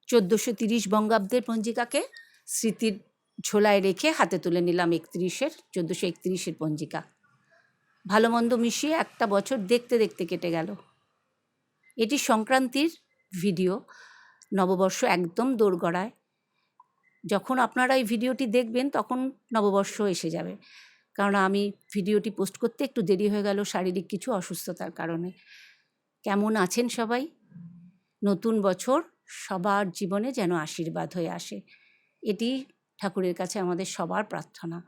1430 বঙ্গাব্দের পঞ্জিকাকে স্মৃতির ঝোলায় রেখে হাতে তুলে নিলাম 1431 পঞ্জিকা। ভালো মন্দ মিশিয়ে একটা বছর দেখতে দেখতে কেটে গেল। এটি সংক্রান্তির ভিডিও, নববর্ষ একদম দোরগড়ায়। যখন আপনারা এই ভিডিওটি দেখবেন তখন নববর্ষ এসে যাবে, কারণ আমি ভিডিওটি পোস্ট করতে একটু দেরি হয়ে গেল শারীরিক কিছু অসুস্থতার কারণে। কেমন আছেন সবাই? নতুন বছর সবার জীবনে যেন আশীর্বাদ হয়ে আসে, এটি ঠাকুরের কাছে আমাদের সবার প্রার্থনা।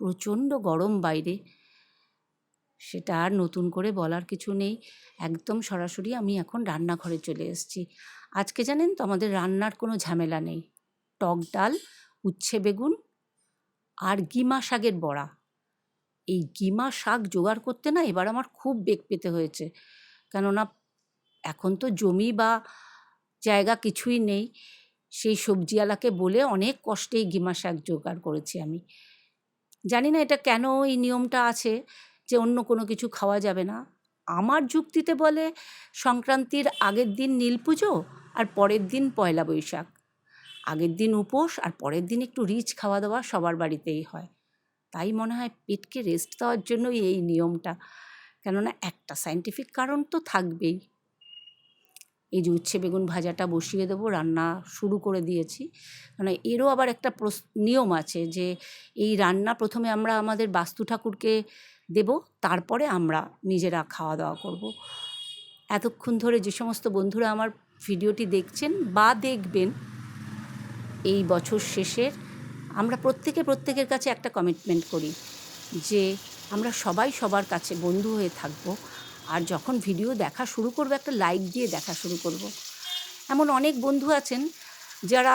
প্রচণ্ড গরম বাইরে, সেটা আর নতুন করে বলার কিছু নেই। একদম সরাসরি আমি এখন রান্নাঘরে চলে এসেছি। আজকে জানেন তো আমাদের রান্নার কোনো ঝামেলা নেই। টক ডাল, উচ্ছে বেগুন আর গিমা শাকের বড়া। এই গিমা শাক জোগাড় করতে না এবার আমার খুব বেগ পেতে হয়েছে, কেননা এখন তো জমি বা জায়গা কিছুই নেই। সেই সবজিওয়ালাকে বলে অনেক কষ্টে এই গিমা শাক জোগাড় করেছি আমি। জানি না এটা কেন এই নিয়মটা আছে যে অন্য কোনো কিছু খাওয়া যাবে না। আমার যুক্তিতে বলে সংক্রান্তির আগের দিন নীল পুজো আর পরের দিন পয়লা বৈশাখ। আগের দিন উপোস আর পরের দিন একটু রিচ খাওয়া দাওয়া সবার বাড়িতেই হয়। তাই মনে হয় পেটকে রেস্ট দেওয়ার জন্যই এই নিয়মটা, কেননা একটা সায়েন্টিফিক কারণ তো থাকবেই। এই যে উচ্ছে বেগুন ভাজাটা বসিয়ে দেবো, রান্না শুরু করে দিয়েছি। মানে এরও আবার একটা নিয়ম আছে যে এই রান্না প্রথমে আমরা আমাদের বাস্তু ঠাকুরকে দেব, তারপরে আমরা নিজেরা খাওয়া দাওয়া করব। এতক্ষণ ধরে যে সমস্ত বন্ধুরা আমার ভিডিওটি দেখছেন বা দেখবেন, এই বছর শেষের আমরা প্রত্যেকের কাছে একটা কমিটমেন্ট করি যে আমরা সবাই সবার কাছে বন্ধু হয়ে থাকবো, আর যখন ভিডিও দেখা শুরু করবো একটা লাইক দিয়ে দেখা শুরু করব। এমন অনেক বন্ধু আছেন যারা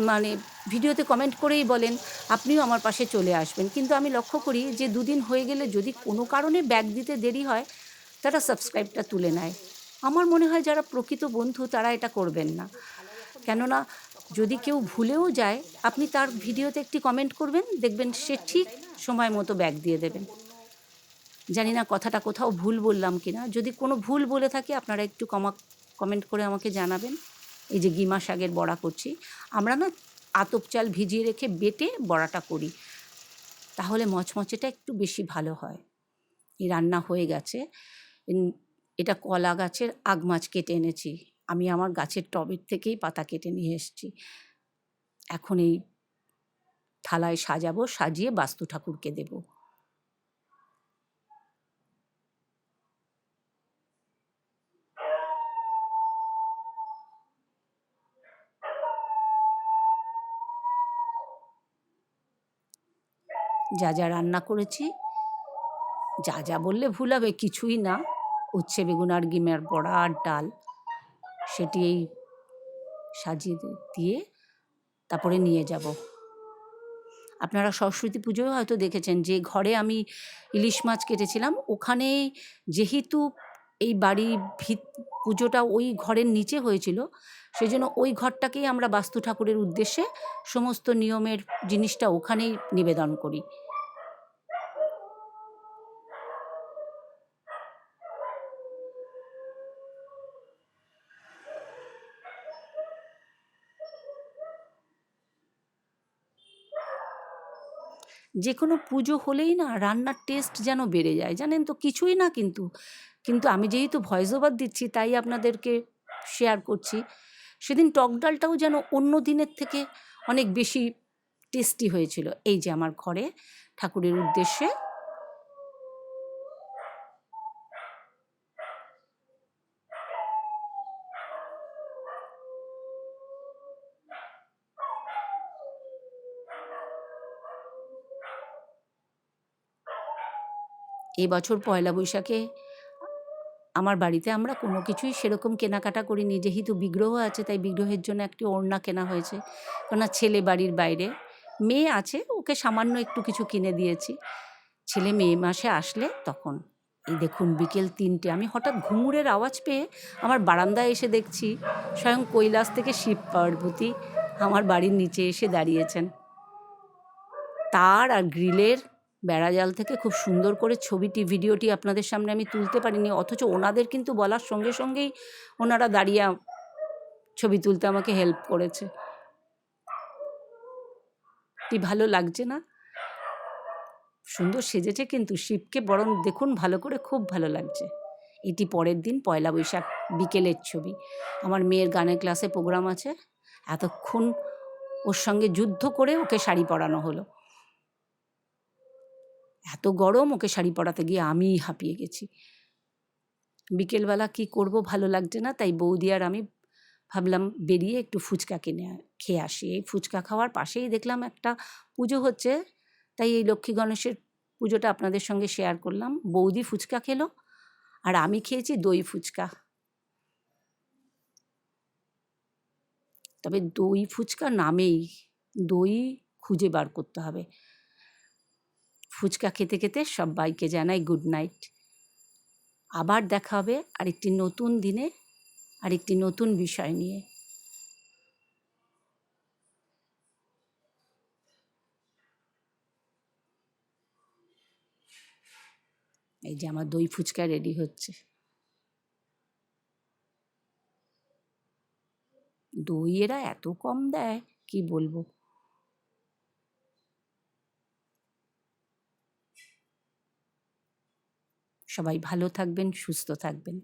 মানে ভিডিওতে কমেন্ট করেই বলেন আপনিও আমার পাশে চলে আসবেন, কিন্তু আমি লক্ষ্য করি যে দুদিন হয়ে গেলে যদি কোনো কারণে ব্যাক দিতে দেরি হয় তারা সাবস্ক্রাইবটা তুলে নেয়। আমার মনে হয় যারা প্রকৃত বন্ধু তারা এটা করবেন না, কেননা যদি কেউ ভুলেও যায় আপনি তার ভিডিওতে একটি কমেন্ট করবেন, দেখবেন সে ঠিক সময় মতো ব্যাক দিয়ে দেবেন। জানি না কথাটা কোথাও ভুল বললাম কিনা, যদি কোনো ভুল বলে থাকি আপনারা একটু কমেন্ট করে আমাকে জানাবেন। এই যে গিমা শাকের বড়া করছি, আমরা না আতপ চাল ভিজিয়ে রেখে বেটে বড়াটা করি, তাহলে মচমচেটা একটু বেশি ভালো হয়। এই রান্না হয়ে গেছে। এটা কলা গাছের আগ মাছ কেটে এনেছি, আমি আমার গাছের টবের থেকেই পাতা কেটে নিয়ে এসেছি। এখন এই থালায় সাজাবো, সাজিয়ে বাস্তু ঠাকুরকে দেব। যা যা রান্না করেছি, যা যা বললে ভুল হবে, কিছুই না। উচ্ছে বেগুন আর গিমের বড়া আর ডাল, সেটি এই সাজিয়ে দিয়ে তারপরে নিয়ে যাব। আপনারা সরস্বতী পুজোয় হয়তো দেখেছেন যে ঘরে আমি ইলিশ মাছ কেটেছিলাম, ওখানে যেহেতু এই বাড়ির পুজোটা ওই ঘরের নিচে হয়েছিল, সেই জন্য ওই ঘরটাকেই আমরা বাস্তু ঠাকুরের উদ্দেশ্যে সমস্ত নিয়মের জিনিসটা ওখানেই নিবেদন করি। যে কোনো পুজো হলেই না রান্নার টেস্ট যেন বেড়ে যায়, জানেন তো। কিছুই না কিন্তু কিন্তু আমি যেহেতু ভয়েস ওভার দিচ্ছি তাই আপনাদেরকে শেয়ার করছি। সেদিন টক ডালটাও যেন অন্য দিনের থেকে অনেক বেশি টেস্টি হয়েছিল। এই যে আমার ঘরে ঠাকুরের উদ্দেশ্যে এবছর পয়লা বৈশাখে আমার বাড়িতে আমরা কোনো কিছুই সেরকম কেনাকাটা করিনি, যেহেতু বিগ্রহ আছে তাই বিগ্রহের জন্য একটি ওড়না কেনা হয়েছে, কেননা ছেলে বাড়ির বাইরে, মেয়ে আছে ওকে সামান্য একটু কিছু কিনে দিয়েছি। ছেলে মে মাসে আসলে তখন। এই দেখুন বিকেল 3টে, আমি হঠাৎ ঘুঙুরের আওয়াজ পেয়ে আমার বারান্দায় এসে দেখছি স্বয়ং কৈলাস থেকে শিব পার্বতী আমার বাড়ির নিচে এসে দাঁড়িয়েছেন। তার আর গ্রিলের বেড়াজাল থেকে খুব সুন্দর করে ছবিটি ভিডিওটি আপনাদের সামনে আমি তুলতে পারিনি, অথচ ওনাদের কিন্তু বলার সঙ্গে সঙ্গেই ওনারা দাঁড়িয়ে ছবি তুলতে আমাকে হেল্প করেছে। কি ভালো লাগছে না? সুন্দর সেজেছে কিন্তু, শিবকে বরং দেখুন ভালো করে, খুব ভালো লাগছে। এটি পরের দিন পয়লা বৈশাখ বিকেলের ছবি। আমার মেয়ের গানের ক্লাসে প্রোগ্রাম আছে, এতক্ষণ ওর সঙ্গে যুদ্ধ করে ওকে শাড়ি পরানো হলো। এত গরম, ওকে শাড়ি পরাতে গিয়ে আমিই হাঁপিয়ে গেছি। বিকেলবেলা কি করব ভালো লাগছে না, তাই বৌদি আর আমি ভাবলাম বেরিয়ে একটু ফুচকা কিনে খেয়ে আসি। এই ফুচকা খাওয়ার পাশেই দেখলাম একটা পুজো হচ্ছে, তাই এই লক্ষ্মী গণেশের পুজোটা আপনাদের সঙ্গে শেয়ার করলাম। বৌদি ফুচকা খেলো আর আমি খেয়েছি দই ফুচকা। তবে দই ফুচকা নামেই, দই খুঁজে বার করতে হবে। ফুচকা খেতে খেতে সবাইকে জানাই গুড নাইট। আবার দেখা হবে আরেকটি নতুন দিনে, আরেকটি নতুন বিষয় নিয়ে। এই যে আমার দই ফুচকা রেডি হচ্ছে। দই এরা এত কম দেয়, কি বলবো। সবাই ভালো থাকবেন, সুস্থ থাকবেন।